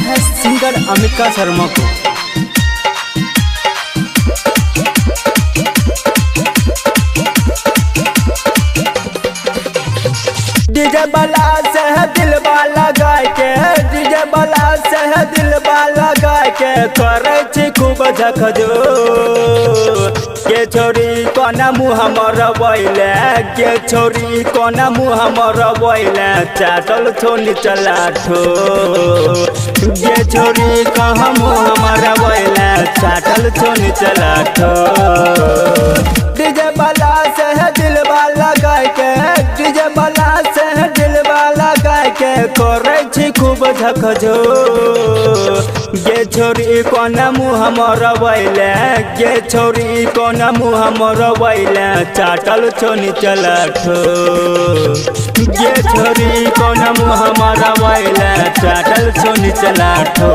है सिंगर अमिका शर्मा को। डीजे वाला से है दिल वाला गाय के, डीजे वाला से है दिल वाला गाय के, करे छी खूब झकझो के छोरी कोना मुँह हमर बैले, के छोरी कोना मुँह हमर बैले, चाटल छोनी चला ठो के छोरी कहाँ मुँह हमर बैले, चाटल छोनी चला ठो। डीजे वाला से है दिल वाला गाय के, डीजे वाला से है दिल वाला गाय के, करे छी खूब झकझो गे छोरी कोना मुँह हमर बैले, गे छोरी कोना मुँह हमर बैले, चाटल छोनी चला ठो गे छोरी कोना मुँह हमर बैले, चाटल छोनी चला ठो।